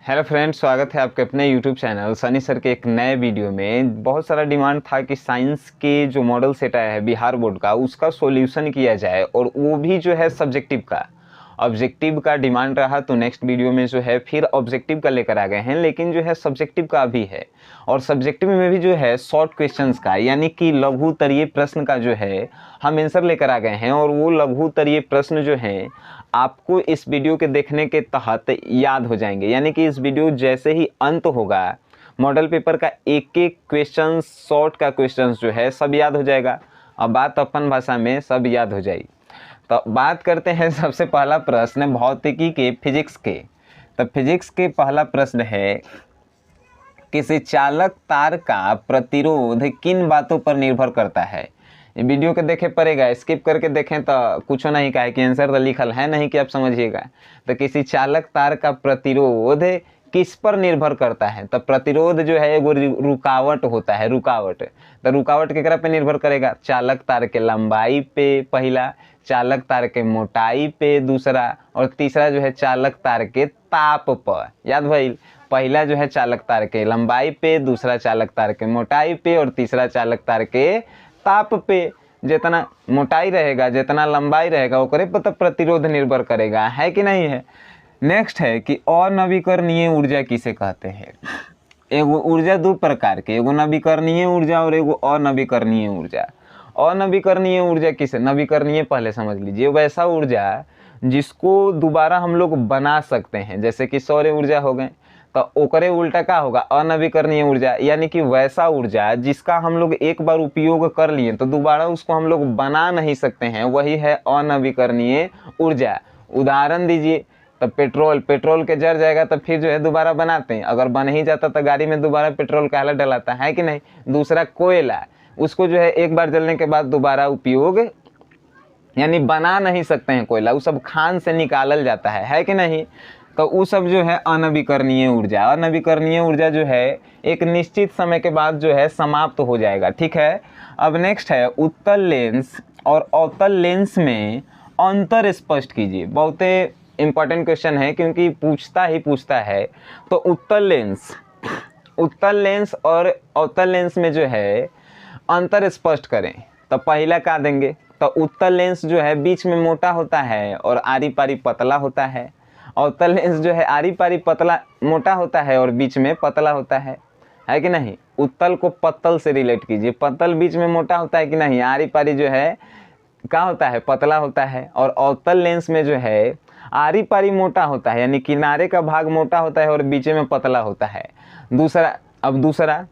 Hello friends, स्वागत है आपके अपने यूट्यूब चैनल सनी सर के एक नए वीडियो में। बहुत सारा डिमांड था कि साइंस के जो मॉडल सेट आया है बिहार बोर्ड का, उसका सॉल्यूशन किया जाए, और वो भी जो है सब्जेक्टिव का। ऑब्जेक्टिव का डिमांड रहा तो नेक्स्ट वीडियो में जो है फिर ऑब्जेक्टिव का लेकर आ गए हैं, लेकिन जो है सब्जेक्टिव का भी है। और सब्जेक्टिव में भी जो है शॉर्ट क्वेश्चंस का, यानी कि लघु तरीय प्रश्न का जो है हम आंसर लेकर आ गए हैं। और वो लघु तरीय प्रश्न जो हैं आपको इस वीडियो के देखने के तहत याद हो जाएंगे, यानी कि इस वीडियो जैसे ही अंत होगा मॉडल पेपर का एक एक क्वेश्चन, शॉर्ट का क्वेश्चन जो है सब याद हो जाएगा। अब बात अपन भाषा में सब याद हो जाएगी। तो बात करते हैं सबसे पहला प्रश्न भौतिकी के, फिजिक्स के। तो फिजिक्स के पहला प्रश्न है, किसी चालक तार का प्रतिरोध किन बातों पर निर्भर करता है। ये वीडियो के देखे पड़ेगा, स्किप करके देखें तो कुछ नहीं कहा कि आंसर तो लिखल है नहीं कि आप समझिएगा। तो किसी चालक तार का प्रतिरोध किस पर निर्भर करता है। तो प्रतिरोध जो है वो रुकावट होता है, रुकावट। तो रुकावट केकरा पे निर्भर करेगा, चालक तार के लंबाई पे पहला, चालक तार के मोटाई पे दूसरा, और तीसरा जो है चालक तार के ताप पर। याद भइल, पहला जो है चालक तार के लंबाई पे, दूसरा चालक तार के मोटाई पे, और तीसरा चालक तार के ताप पे। जितना मोटाई रहेगा, जितना लंबाई रहेगा, ओकरे पर तो प्रतिरोध निर्भर करेगा, है कि नहीं है। नेक्स्ट है कि अनवीकरणीय ऊर्जा किसे कहते हैं। एगो ऊर्जा दो प्रकार के, एगो नवीकरणीय ऊर्जा और एगो अनवीकरणीय ऊर्जा। अनवीकरणीय ऊर्जा किसे, नवीकरणीय पहले समझ लीजिए, वैसा ऊर्जा जिसको दोबारा हम लोग बना सकते हैं, जैसे कि सौर ऊर्जा हो गए। तो ओकरे उल्टा का होगा अनवीकरणीय ऊर्जा, यानी कि वैसा ऊर्जा जिसका हम लोग एक बार उपयोग कर लिए तो दोबारा उसको हम लोग बना नहीं सकते हैं, वही है अनवीकरणीय ऊर्जा। उदाहरण दीजिए, तो पेट्रोल के जर जाएगा तो फिर जो है दोबारा बनाते हैं, अगर बन ही जाता तो गाड़ी में दोबारा पेट्रोल काला डलाता है कि नहीं। दूसरा कोयला, उसको जो है एक बार जलने के बाद दोबारा उपयोग यानी बना नहीं सकते हैं कोयला, वो सब खान से निकालल जाता है कि नहीं। तो वो सब जो है अनवीकरणीय ऊर्जा। अनवीकरणीय ऊर्जा जो है एक निश्चित समय के बाद जो है समाप्त हो जाएगा, ठीक है। अब नेक्स्ट है, उत्तल लेंस और अवतल लेंस में अंतर स्पष्ट कीजिए। बहुत इंपॉर्टेंट क्वेश्चन है क्योंकि पूछता है। तो उत्तल लेंस और अवतल लेंस में जो है अंतर स्पष्ट करें। तो पहला क्या देंगे, तो उत्तल लेंस जो है बीच में मोटा होता है और आरी पारी पतला होता है। अवतल लेंस जो है आरी पारी पतला मोटा होता है और बीच में पतला होता है कि नहीं। उत्तल को पत्तल से रिलेट कीजिए, पत्तल बीच में मोटा होता है कि नहीं, आरी पारी जो है क्या होता है, पतला होता है। और अवतल लेंस में जो है आरी पारी मोटा होता है, यानी किनारे का भाग मोटा होता है और बीच में पतला होता है। दूसरा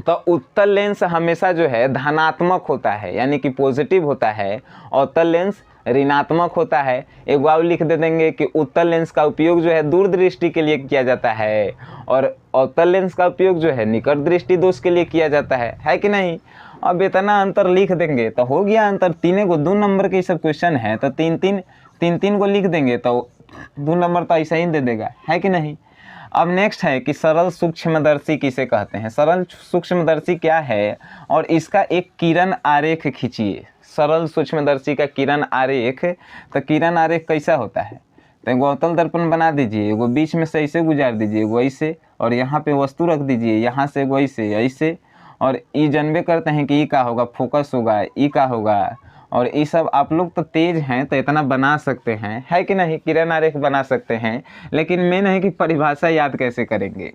तो उत्तल लेंस हमेशा जो है धनात्मक होता है, यानी कि पॉजिटिव होता है। अवतल लेंस ऋणात्मक होता है। एक बार लिख दे देंगे कि उत्तल लेंस का उपयोग जो है दूरदृष्टि के लिए किया जाता है, और अवतल लेंस का उपयोग जो है निकट दृष्टि दोष के लिए किया जाता है कि नहीं। अब इतना अंतर लिख देंगे तो हो गया अंतर। तीन को 2 नंबर के सब क्वेश्चन है तो तीन को लिख देंगे तो 2 नंबर तो ऐसा ही दे देगा, है कि नहीं। अब नेक्स्ट है कि सरल सूक्ष्मदर्शी किसे कहते हैं। सरल सूक्ष्मदर्शी क्या है और इसका एक किरण आरेख खींचिए। सरल सूक्ष्मदर्शी का किरण आरेख, तो किरण आरेख कैसा होता है, तो एगो अवतल दर्पण बना दीजिए, एगो बीच में से ऐसे गुजार दीजिए, एगो ऐसे, और यहाँ पे वस्तु रख दीजिए, यहाँ से एगो ऐसे, और ये जानबे करते हैं कि ये क्या होगा, फोकस होगा, ये क्या होगा। और ये सब आप लोग तो तेज हैं तो इतना बना सकते हैं, है कि नहीं, किरण आरेख बना सकते हैं। लेकिन मेन है कि परिभाषा याद कैसे करेंगे।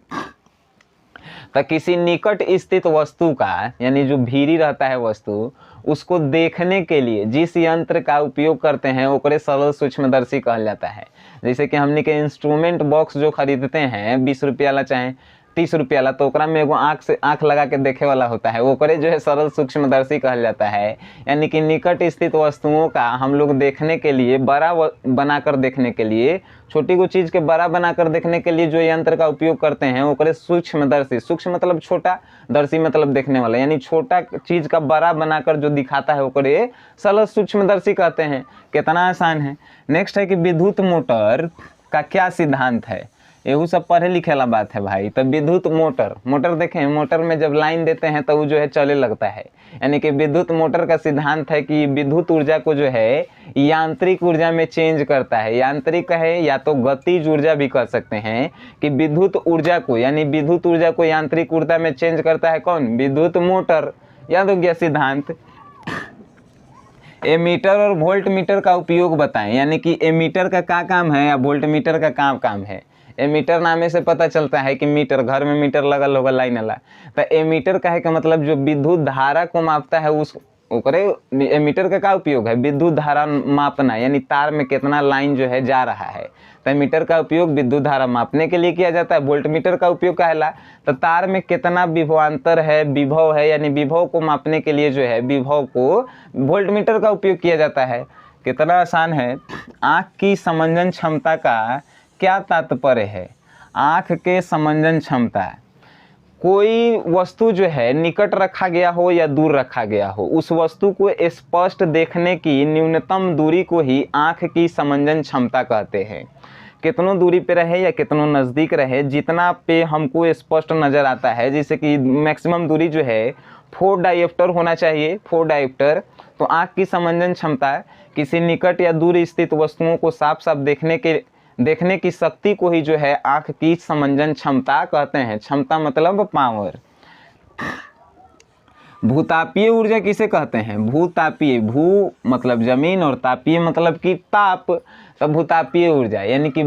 तो किसी निकट स्थित वस्तु का, यानी जो भीरी रहता है वस्तु, उसको देखने के लिए जिस यंत्र का उपयोग करते हैं ओकरे सरल सूक्ष्मदर्शी कहल जाता है। जैसे कि हमने के इंस्ट्रूमेंट बॉक्स जो खरीदते हैं 20 रुपया वाला चाहे 30 रुपया वाला, तो ओकरा में एगो आँख लगा के देखे वाला होता है, ओकरे जो है सरल सूक्ष्मदर्शी कहल जाता है। यानी कि निकट स्थित वस्तुओं का हम लोग देखने के लिए, बड़ा बनाकर देखने के लिए, छोटी को चीज़ के बड़ा बनाकर देखने के लिए जो यंत्र का उपयोग करते हैं ओकरे सूक्ष्मदर्शी। सूक्ष्म मतलब छोटा, दर्शी मतलब देखने वाला, यानी छोटा चीज़ का बड़ा बनाकर जो दिखाता है ओकरे सरल सूक्ष्मदर्शी कहते हैं। कितना आसान है। नेक्स्ट है कि विद्युत मोटर का क्या सिद्धांत है। एहू सब पढ़े लिखे वाला बात है भाई। तो विद्युत मोटर, मोटर देखें, मोटर में जब लाइन देते हैं तो वो जो है चले लगता है। यानी कि विद्युत मोटर का सिद्धांत है कि विद्युत ऊर्जा को जो है यांत्रिक ऊर्जा में चेंज करता है। यांत्रिक है या तो गतिज ऊर्जा भी कह सकते हैं कि विद्युत ऊर्जा को, यानी विद्युत ऊर्जा को यांत्रिक ऊर्जा में चेंज करता है कौन? विद्युत मोटर। याद हो गया सिद्धांत। एमीटर और वोल्ट मीटर का उपयोग बताएं, यानी कि एमीटर का क्या काम है या वोल्ट मीटर का क्या काम है। एमीटर नामे से पता चलता है कि मीटर, घर में मीटर लगल होगा लाइन वाला। तो एमीटर कहे का मतलब जो विद्युत धारा को मापता है उस ओकरे एमीटर का क्या उपयोग है? विद्युत धारा मापना, यानी तार में कितना लाइन जो है जा रहा है। तो मीटर का उपयोग विद्युत धारा मापने के लिए किया जाता है। वोल्ट मीटर का उपयोग कहला तो तार में कितना विभवांतर है, विभव है, यानी विभव को मापने के लिए जो है विभव को वोल्ट मीटर का उपयोग किया जाता है। कितना आसान है। आँख की समंजन क्षमता का क्या तात्पर्य है? आँख के समंजन क्षमता, कोई वस्तु जो है निकट रखा गया हो या दूर रखा गया हो, उस वस्तु को स्पष्ट देखने की न्यूनतम दूरी को ही आँख की समंजन क्षमता कहते हैं। कितनों दूरी पे रहे या कितनों नज़दीक रहे, जितना पे हमको स्पष्ट नज़र आता है, जैसे कि मैक्सिमम दूरी जो है 4 डायोप्टर होना चाहिए, 4 डायोप्टर। तो आँख की समंजन क्षमता किसी निकट या दूर स्थित वस्तुओं को साफ साफ देखने की शक्ति को ही जो है आँख की समंजन क्षमता कहते हैं। क्षमता मतलब पावर। भूतापीय ऊर्जा किसे कहते हैं? भूतापीय, भू मतलब जमीन और तापीय मतलब कि ताप। तो भूतापीय ऊर्जा यानी कि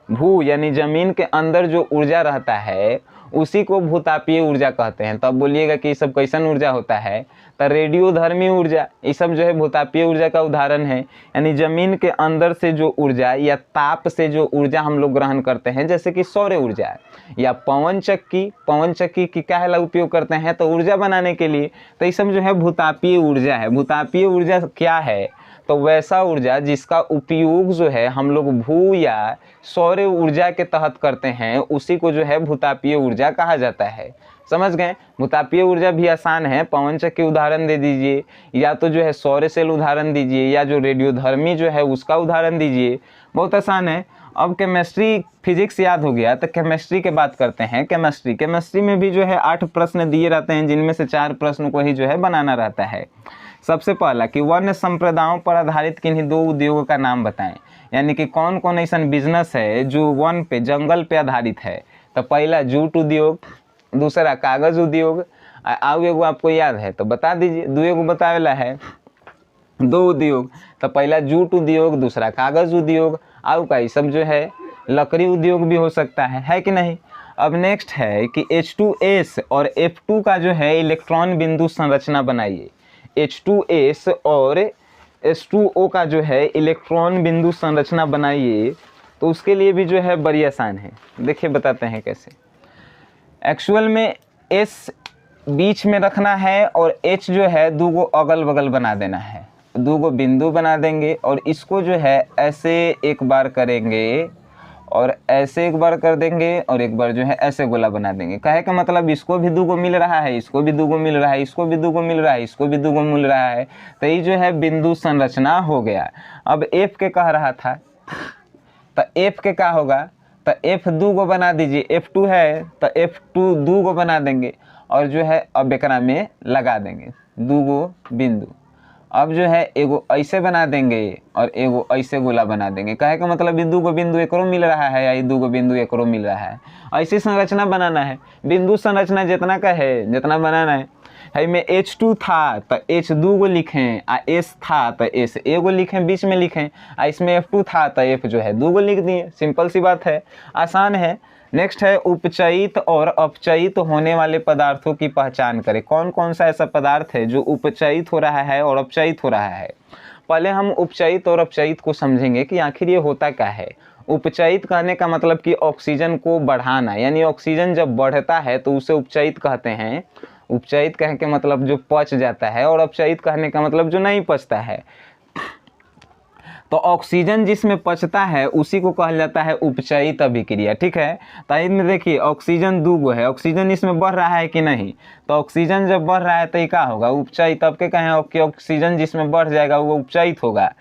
भू यानी जमीन के अंदर जो ऊर्जा रहता है उसी को भूतापीय ऊर्जा कहते हैं। तब बोलिएगा कि ये सब कैसन ऊर्जा होता है? तो रेडियोधर्मी ऊर्जा, ये सब जो है भूतापीय ऊर्जा का उदाहरण है। यानी जमीन के अंदर से जो ऊर्जा या ताप से जो ऊर्जा हम लोग ग्रहण करते हैं, जैसे कि सौर ऊर्जा या पवन चक्की की क्या है उपयोग करते हैं? तो ऊर्जा बनाने के लिए। तो ये सब जो है भूतापीय ऊर्जा है। भूतापीय ऊर्जा क्या है? तो वैसा ऊर्जा जिसका उपयोग जो है हम लोग भू या सौर ऊर्जा के तहत करते हैं, उसी को जो है भूतापीय ऊर्जा कहा जाता है। समझ गए? भूतापीय ऊर्जा भी आसान है। पवन चक्की उदाहरण दे दीजिए, या तो जो है सौर सेल उदाहरण दीजिए, या जो रेडियोधर्मी जो है उसका उदाहरण दीजिए। बहुत आसान है। अब केमिस्ट्री फिजिक्स याद हो गया तो केमिस्ट्री की बात करते हैं। केमिस्ट्री में भी जो है 8 प्रश्न दिए रहते हैं, जिनमें से 4 प्रश्न को ही जो है बनाना रहता है। सबसे पहला कि वन्य संप्रदायों पर आधारित किन्हीं 2 उद्योगों का नाम बताएं। यानी कि कौन कौन ऐसा बिजनेस है जो वन पे, जंगल पे आधारित है। तो पहला जूट उद्योग, दूसरा कागज उद्योग। आउ एगो आपको याद है तो बता दीजिए। 2 एगो बतावेला है, 2 उद्योग। तो पहला जूट उद्योग, दूसरा कागज उद्योग। आउ का ये सब जो है लकड़ी उद्योग भी हो सकता है कि नहीं। अब नेक्स्ट है कि H2S और F2 का जो है इलेक्ट्रॉन बिंदु संरचना बनाइए। H2S और H2O का जो है इलेक्ट्रॉन बिंदु संरचना बनाइए। तो उसके लिए भी जो है बड़ी आसान है। देखिए बताते हैं कैसे। एक्चुअल में S बीच में रखना है और H जो है 2 गो अगल बगल बना देना है। 2 गो बिंदु बना देंगे और इसको जो है ऐसे एक बार करेंगे और ऐसे एक बार कर देंगे और एक बार जो है ऐसे गोला बना देंगे। कहे का मतलब इसको भी 2 गो मिल रहा है, इसको भी 2 गो मिल रहा है, इसको भी 2 गो मिल रहा है, इसको भी 2 गो मिल रहा है। तो ये जो है बिंदु संरचना हो गया। अब F के कह रहा था, तो F के क्या होगा? तो F 2 गो बना दीजिए। F2 है तो F2 2 गो बना देंगे और जो है अब एकरा में लगा देंगे 2 गो बिंदु। अब जो है एगो ऐसे बना देंगे और एगो ऐसे गोला बना देंगे। कहे का मतलब ये 2 गो बिंदु एकरो मिल रहा है या ये 2 गो बिंदु एकरो मिल रहा है। ऐसी संरचना बनाना है। बिंदु संरचना जितना का है जितना बनाना है। में H2 था तो H 2 गो लिखें, आ S था तो S एगो लिखें, बीच में लिखें। आ इसमें F2 था तो F जो है 2 गो लिख दिए। सिंपल सी बात है, आसान है। नेक्स्ट है उपचयित और अपचयित होने वाले पदार्थों की पहचान करें। कौन कौन सा ऐसा पदार्थ है जो उपचयित हो रहा है और अपचयित हो रहा है। पहले हम उपचयित और अपचयित को समझेंगे कि आखिर ये होता क्या है। उपचयित कहने का मतलब कि ऑक्सीजन को बढ़ाना, यानी ऑक्सीजन जब बढ़ता है तो उसे उपचयित कहते हैं। उपचयित कहने के मतलब जो पच जाता है, और अपचयित कहने का मतलब जो नहीं पचता है। तो ऑक्सीजन जिसमें पचता है उसी को कहा जाता है उपचयित अभिक्रिया, ठीक है। तो इसमें देखिए ऑक्सीजन 2 गो है, ऑक्सीजन इसमें बढ़ रहा है कि नहीं, तो ऑक्सीजन जब बढ़ रहा है तो ये क्या होगा, उपचयित। तब के कहें कि ऑक्सीजन जिसमें बढ़ जाएगा वो उपचयित होगा।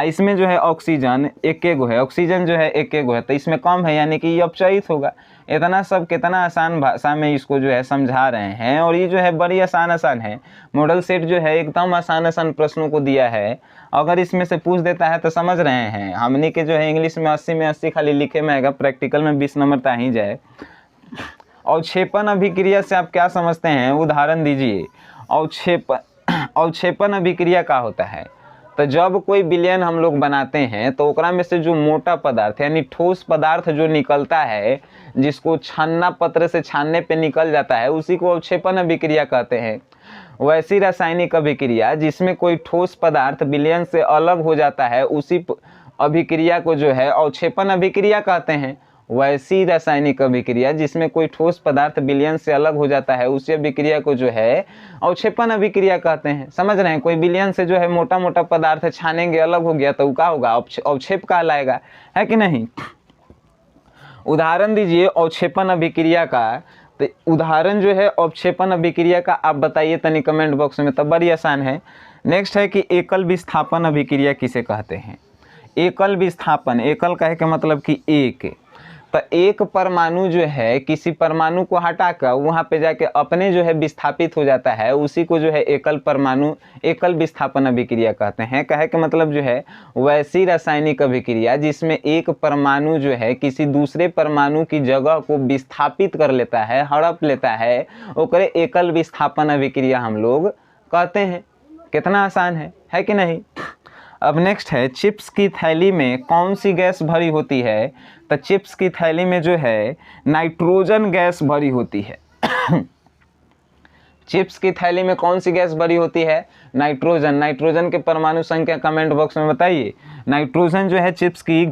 इसमें जो है ऑक्सीजन एक गो है, ऑक्सीजन जो है एक गो है, तो इसमें कम है यानी कि ये अपचयित होगा। इतना सब कितना आसान भाषा में इसको जो है समझा रहे हैं, और ये जो है बड़ी आसान है। मॉडल सेट जो है एकदम आसान प्रश्नों को दिया है। अगर इसमें से पूछ देता है तो समझ रहे हैं हमने के जो है इंग्लिश में 80 में 80 खाली लिखे में आएगा, प्रैक्टिकल में 20 नंबर तो ही जाए। अवक्षेपण अभिक्रिया से आप क्या समझते हैं, उदाहरण दीजिए। अवक्षेपण अभिक्रिया क्या होता है, तो जब कोई विलयन हम लोग बनाते हैं तो ओकरा में से जो मोटा पदार्थ यानी ठोस पदार्थ जो निकलता है, जिसको छानना पत्र से छानने पे निकल जाता है, उसी को अवक्षेपण अभिक्रिया कहते हैं। वैसी रासायनिक अभिक्रिया जिसमें कोई ठोस पदार्थ विलयन से अलग हो जाता है, उसी अभिक्रिया को जो है अवक्षेपण अभिक्रिया कहते हैं। वैसी रासायनिक अभिक्रिया जिसमें कोई ठोस पदार्थ विलयन से अलग हो जाता है, उसी अभिक्रिया को जो है अवक्षेपण अभिक्रिया कहते हैं। समझ रहे हैं, कोई विलयन से जो है मोटा मोटा पदार्थ छानेंगे अलग हो गया तो क्या होगा, अवक्षेप कहलाएगा, है कि नहीं। उदाहरण दीजिए अवक्षेपण अभिक्रिया का, तो उदाहरण जो है अवक्षेपण अभिक्रिया का आप बताइए तनी कमेंट बॉक्स में, तब बड़ी आसान है। नेक्स्ट है कि एकल विस्थापन अभिक्रिया किसे कहते हैं। एकल विस्थापन, एकल कहे के मतलब कि एक, तो एक परमाणु जो है किसी परमाणु को हटाकर वहाँ पे जाके अपने जो है विस्थापित हो जाता है, उसी को जो है एकल विस्थापन अभिक्रिया कहते हैं। कहे के मतलब जो है वैसी रासायनिक अभिक्रिया जिसमें एक परमाणु जो है किसी दूसरे परमाणु की जगह को विस्थापित कर लेता है, हड़प लेता है, ओकरे एकल विस्थापन अभिक्रिया हम लोग कहते हैं। कितना आसान है कि नहीं। अब नेक्स्ट है चिप्स की थैली में कौन सी गैस भरी होती है, तो चिप्स की थैली में जो है नाइट्रोजन गैस भरी होती है। चिप्स की थैली में कौन सी गैस भरी होती है, नाइट्रोजन। नाइट्रोजन के परमाणु संख्या कमेंट बॉक्स में बताइए। नाइट्रोजन जो है चिप्स की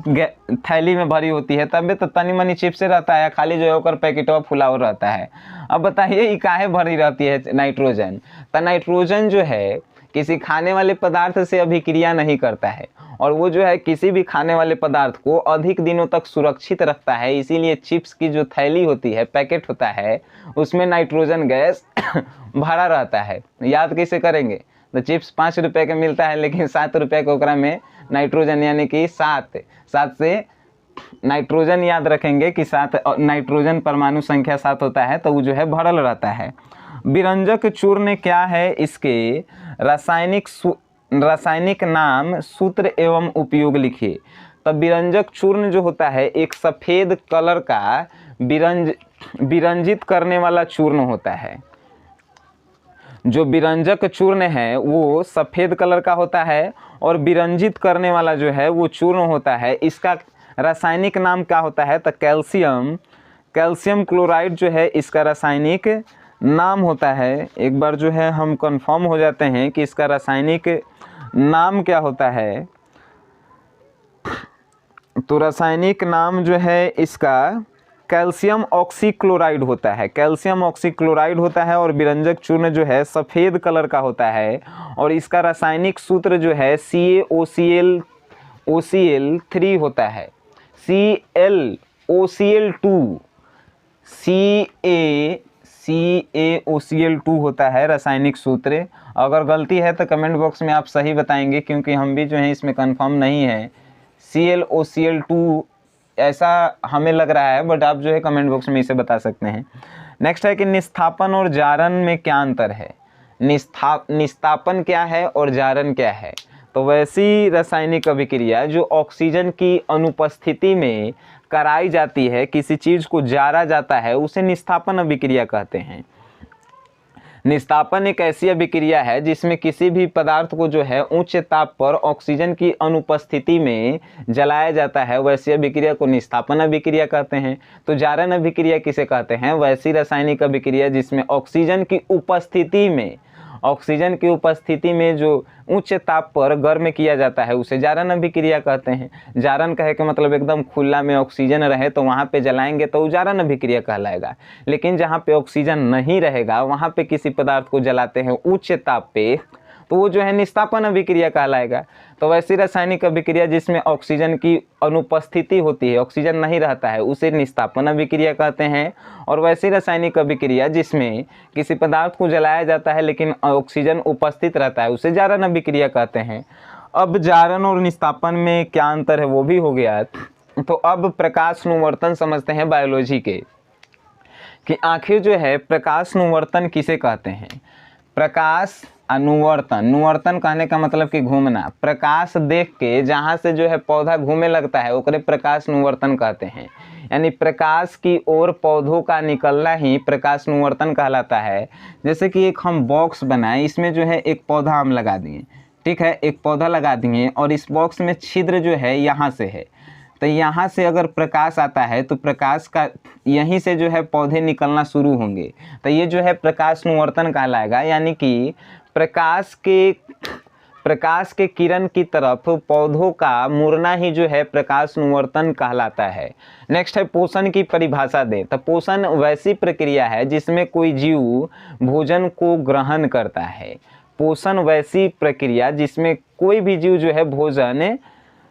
थैली में भरी होती है, तब तो तनी मनी चिप्स रहता है, खाली जो है ओकर पैकेटवा फुला हुआ रहता है। अब बताइए ये काहे भरी रहती है नाइट्रोजन, तो नाइट्रोजन जो है किसी खाने वाले पदार्थ से अभिक्रिया नहीं करता है, और वो जो है किसी भी खाने वाले पदार्थ को अधिक दिनों तक सुरक्षित रखता है। इसीलिए चिप्स की जो थैली होती है, पैकेट होता है, उसमें नाइट्रोजन गैस भरा रहता है। याद कैसे करेंगे, तो चिप्स 5 रुपये का मिलता है, लेकिन 7 रुपये के ओकरा में नाइट्रोजन यानी कि 7 से नाइट्रोजन याद रखेंगे कि 7 नाइट्रोजन परमाणु संख्या 7 होता है, तो वो जो है भरल रहता है। विरंजक चूर्ण क्या है, इसके रासायनिक नाम, सूत्र एवं उपयोग लिखिए। तब विरंजक चूर्ण जो होता है एक सफ़ेद कलर का विरंजित करने वाला चूर्ण होता है। जो विरंजक चूर्ण है वो सफ़ेद कलर का होता है, और विरंजित करने वाला जो है वो चूर्ण होता है। इसका रासायनिक नाम क्या होता है, तो कैल्शियम क्लोराइड जो है इसका रासायनिक नाम होता है। एक बार जो है हम कंफर्म हो जाते हैं कि इसका रासायनिक नाम क्या होता है, तो रासायनिक नाम जो है इसका कैल्शियम ऑक्सीक्लोराइड होता है। कैल्शियम ऑक्सीक्लोराइड होता है, और विरंजक चूर्ण जो है सफ़ेद कलर का होता है, और इसका रासायनिक सूत्र जो है CaOCl3 होता है। CaOCl2 होता है रासायनिक सूत्र। अगर गलती है तो कमेंट बॉक्स में आप सही बताएंगे, क्योंकि हम भी जो है इसमें कंफर्म नहीं है। CaOCl2 ऐसा हमें लग रहा है, बट आप जो है कमेंट बॉक्स में इसे बता सकते हैं। नेक्स्ट है कि निस्थापन और जारण में क्या अंतर है। निस्थापन क्या है और जारण क्या है, तो वैसी रासायनिक अभिक्रिया जो ऑक्सीजन की अनुपस्थिति में कराई जाती है, किसी चीज़ को जारा जाता है, उसे निस्थापन अभिक्रिया कहते हैं। निस्थापन एक ऐसी अभिक्रिया है जिसमें किसी भी पदार्थ को जो है उच्च ताप पर ऑक्सीजन की अनुपस्थिति में जलाया जाता है, वैसी अभिक्रिया को निस्थापन अभिक्रिया कहते हैं। तो जारण अभिक्रिया किसे कहते हैं, वैसी रासायनिक अभिक्रिया जिसमें ऑक्सीजन की उपस्थिति में जो उच्च ताप पर गर्म किया जाता है, उसे जारण अभिक्रिया कहते हैं। जारण कहे के मतलब एकदम खुला में ऑक्सीजन रहे तो वहाँ पे जलाएंगे तो जारण अभिक्रिया कहलाएगा। लेकिन जहाँ पे ऑक्सीजन नहीं रहेगा वहाँ पे किसी पदार्थ को जलाते हैं उच्च ताप पे, तो वो जो है निस्तापन अभिक्रिया कहलाएगा। तो वैसी रासायनिक अभिक्रिया जिसमें ऑक्सीजन की अनुपस्थिति होती है, ऑक्सीजन नहीं रहता है, उसे निस्तापन अभिक्रिया कहते हैं। और वैसी रासायनिक अभिक्रिया जिसमें किसी पदार्थ को जलाया जाता है लेकिन ऑक्सीजन उपस्थित रहता है, उसे जारण अभिक्रिया कहते हैं। अब जारण और निस्तापन में क्या अंतर है वो भी हो गया। तो अब प्रकाश अनुवर्तन समझते हैं बायोलॉजी के, कि आखिर जो है प्रकाश अनुवर्तन किसे कहते हैं। प्रकाश अनुवर्तन, अनुवर्तन कहने का मतलब कि घूमना, प्रकाश देख के जहाँ से जो है पौधा घूमे लगता है ओकरे प्रकाश अनुवर्तन कहते हैं। यानी प्रकाश की ओर पौधों का निकलना ही प्रकाश अनुवर्तन कहलाता है। जैसे कि एक हम बॉक्स बनाए, इसमें जो है एक पौधा हम लगा दिए, ठीक है, एक पौधा लगा दिए और इस बॉक्स में छिद्र जो है यहाँ से है, तो यहाँ से अगर प्रकाश आता है तो प्रकाश का यहीं से जो है पौधे निकलना शुरू होंगे, तो ये जो है प्रकाश अनुवर्तन कहलाएगा। यानी कि प्रकाश के किरण की तरफ पौधों का मुड़ना ही जो है प्रकाश अनुवर्तन कहलाता है। नेक्स्ट है पोषण की परिभाषा दे। तो पोषण वैसी प्रक्रिया है जिसमें कोई जीव भोजन को ग्रहण करता है। पोषण वैसी प्रक्रिया जिसमें कोई भी जीव जो है भोजन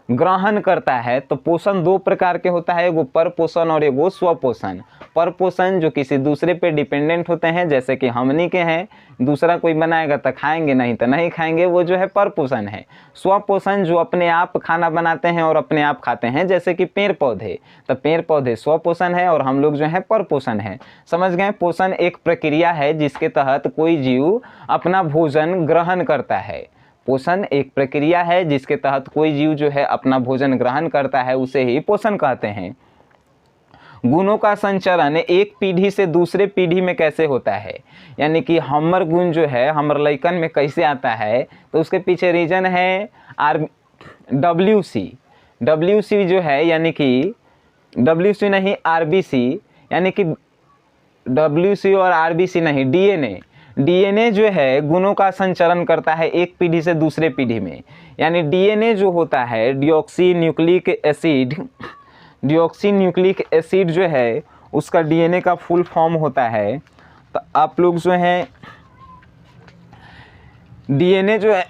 ग्रहण करता है। तो पोषण दो प्रकार के होता है, एगो पर पोषण और एगो स्वपोषण। पर पोषण जो किसी दूसरे पे डिपेंडेंट होते हैं, जैसे कि हमनी के हैं, दूसरा कोई बनाएगा तो खाएंगे, नहीं तो नहीं खाएंगे, वो जो है पर पोषण है। स्वपोषण जो अपने आप खाना बनाते हैं और अपने आप खाते हैं, जैसे कि पेड़ पौधे, तो पेड़ पौधे स्वपोषण है और हम लोग जो है पर पोषण है। समझ गए। पोषण एक प्रक्रिया है जिसके तहत कोई जीव अपना भोजन ग्रहण करता है। पोषण एक प्रक्रिया है जिसके तहत कोई जीव जो है अपना भोजन ग्रहण करता है, उसे ही पोषण कहते हैं। गुणों का संचरण एक पीढ़ी से दूसरे पीढ़ी में कैसे होता है, यानी कि हमर गुण जो है हमर लइकन में कैसे आता है, तो उसके पीछे रीजन है WC जो है, यानी कि WC नहीं RBC, यानी कि WC और RBC नहीं, DNA जो है गुणों का संचरण करता है एक पीढ़ी से दूसरे पीढ़ी में। यानी DNA जो होता है डिऑक्सी न्यूक्लिक एसिड जो है उसका DNA का फुल फॉर्म होता है। तो आप लोग जो हैं DNA जो है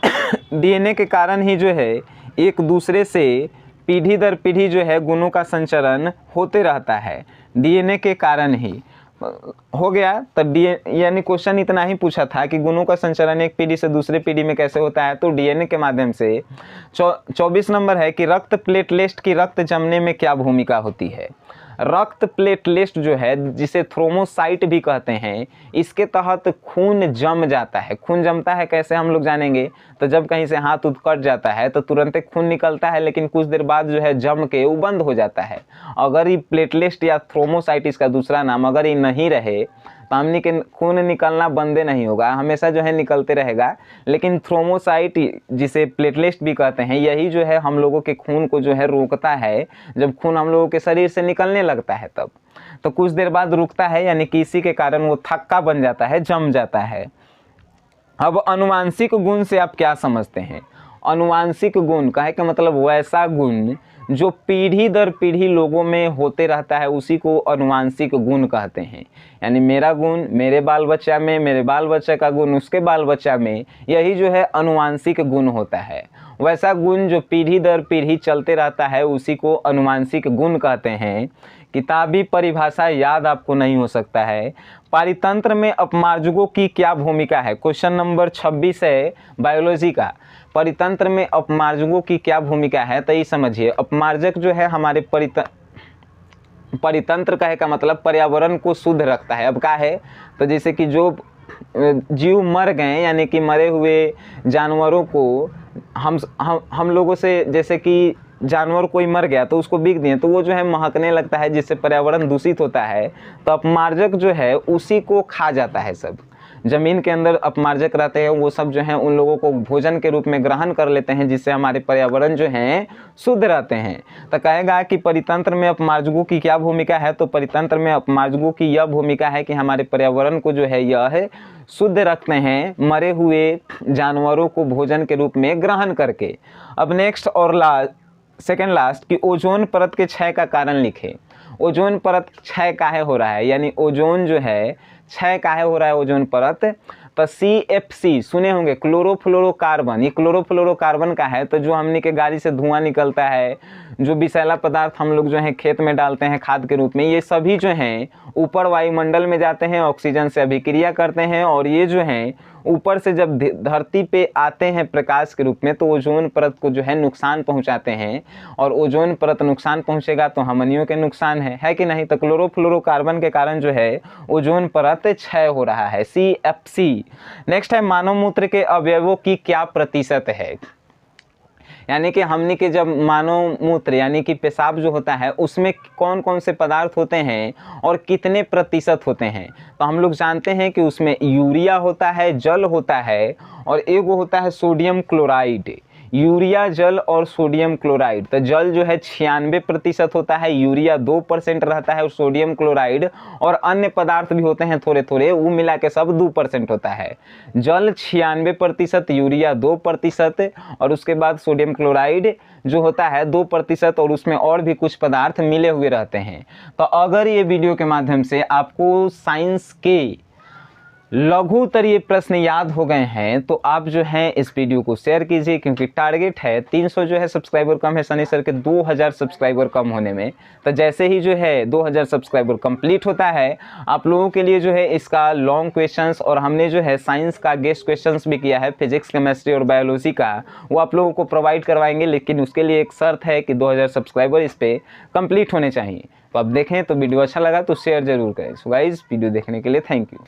DNA के कारण ही जो है एक दूसरे से पीढ़ी दर पीढ़ी जो है गुणों का संचरण होते रहता है, DNA के कारण ही हो गया। तो यानी क्वेश्चन इतना ही पूछा था कि गुणों का संचरण एक पीढ़ी से दूसरे पीढ़ी में कैसे होता है, तो DNA के माध्यम से। 24 नंबर है कि रक्त प्लेटलेट की रक्त जमने में क्या भूमिका होती है। रक्त प्लेटलेट जो है जिसे थ्रोमोसाइट भी कहते हैं, इसके तहत खून जम जाता है। खून जमता है कैसे हम लोग जानेंगे, तो जब कहीं से हाथ कट जाता है तो तुरंत खून निकलता है, लेकिन कुछ देर बाद जो है जम के वो बंद हो जाता है। अगर ये प्लेटलेट या थ्रोमोसाइट इसका दूसरा नाम, अगर ये नहीं रहे तो हमनी के खून निकलना बंदे नहीं होगा, हमेशा जो है निकलते रहेगा। लेकिन थ्रोमोसाइट जिसे प्लेटलेट भी कहते हैं, यही जो है हम लोगों के खून को जो है रोकता है। जब खून हम लोगों के शरीर से निकलने लगता है तब तो कुछ देर बाद रुकता है, यानी कि इसी के कारण वो थक्का बन जाता है, जम जाता है। अब अनुवांशिक गुण से आप क्या समझते हैं। अनुवांशिक गुण कहे का मतलब वैसा गुण जो पीढ़ी दर पीढ़ी लोगों में होते रहता है, उसी को अनुवांशिक गुण कहते हैं। यानी मेरा गुण मेरे बाल बच्चा में, मेरे बाल बच्चा का गुण उसके बाल बच्चा में, यही जो है अनुवांशिक गुण होता है। वैसा गुण जो पीढ़ी दर पीढ़ी चलते रहता है, उसी को अनुवांशिक गुण कहते हैं। किताबी परिभाषा याद आपको नहीं हो सकता है। पारितंत्र में अपमार्जकों की क्या भूमिका है। क्वेश्चन नंबर 26 है बायोलॉजी का। परितंत्र में अपमार्जकों की क्या भूमिका है, तो ये समझिए। अपमार्जक जो है हमारे परितंत्र कहे का मतलब पर्यावरण को शुद्ध रखता है। अब क्या है, तो जैसे कि जो जीव मर गए, यानी कि मरे हुए जानवरों को हम लोगों से, जैसे कि जानवर कोई मर गया तो उसको बिक दिए, तो वो जो है महकने लगता है, जिससे पर्यावरण दूषित होता है। तो अपमार्जक जो है उसी को खा जाता है। सब जमीन के अंदर अपमार्जक रहते हैं, वो सब जो हैं उन लोगों को भोजन के रूप में ग्रहण कर लेते हैं, जिससे हमारे पर्यावरण जो हैं शुद्ध रहते हैं। तो कहेगा कि परितंत्र में अपमार्जकों की क्या भूमिका है, तो परितंत्र में अपमार्जकों की यह भूमिका है कि हमारे पर्यावरण को जो है यह शुद्ध रखते हैं, मरे हुए जानवरों को भोजन के रूप में ग्रहण करके। अब नेक्स्ट और सेकेंड लास्ट कि ओजोन परत के क्षय का कारण लिखे। ओजोन परत क्षय काहे हो रहा है, यानी ओजोन जो है क्षय काहे हो रहा है ओजोन परत, तो CFC सुने होंगे, क्लोरोफ्लोरोकार्बन। ये क्लोरोफ्लोरोकार्बन का है। तो जो हमने के गाड़ी से धुआं निकलता है, जो विषैला पदार्थ हम लोग जो है खेत में डालते हैं खाद के रूप में, ये सभी जो हैं ऊपर वायुमंडल में जाते हैं, ऑक्सीजन से अभिक्रिया करते हैं, और ये जो हैं ऊपर से जब धरती पे आते हैं प्रकाश के रूप में, तो ओजोन परत को जो है नुकसान पहुंचाते हैं। और ओजोन परत नुकसान पहुंचेगा तो हमनियों के नुकसान है कि नहीं। तो क्लोरोफ्लोरोकार्बन के कारण जो है ओजोन परत क्षय हो रहा है, CFC। नेक्स्ट है, मानव मूत्र के अवयवों की क्या प्रतिशत है। यानी कि हमने के जब मानव मूत्र यानी कि पेशाब जो होता है उसमें कौन कौन से पदार्थ होते हैं और कितने प्रतिशत होते हैं। तो हम लोग जानते हैं कि उसमें यूरिया होता है, जल होता है, और एक वो होता है सोडियम क्लोराइड। यूरिया, जल और सोडियम क्लोराइड। तो जल जो है 96% होता है, यूरिया 2% रहता है, और सोडियम क्लोराइड और अन्य पदार्थ भी होते हैं थोड़े थोड़े, वो मिला के सब 2% होता है। जल 96%, यूरिया 2%, और उसके बाद सोडियम क्लोराइड जो होता है 2%, और उसमें और भी कुछ पदार्थ मिले हुए रहते हैं। तो अगर ये वीडियो के माध्यम से आपको साइंस के लघुतरीय प्रश्न याद हो गए हैं तो आप जो है इस वीडियो को शेयर कीजिए, क्योंकि टारगेट है 300 जो है सब्सक्राइबर कम है सनी सर के 2000 सब्सक्राइबर कम होने में। तो जैसे ही जो है 2000 सब्सक्राइबर कंप्लीट होता है, आप लोगों के लिए जो है इसका लॉन्ग क्वेश्चंस, और हमने जो है साइंस का गेस्ट क्वेश्चंस भी किया है, फिजिक्स, केमिस्ट्री और बायोलॉजी का, वो आप लोगों को प्रोवाइड करवाएंगे। लेकिन उसके लिए एक शर्त है कि 2000 सब्सक्राइबर इस पर कंप्लीट होने चाहिए। तो अब देखें, तो वीडियो अच्छा लगा तो शेयर जरूर करें। सो गाइस, वीडियो देखने के लिए थैंक यू।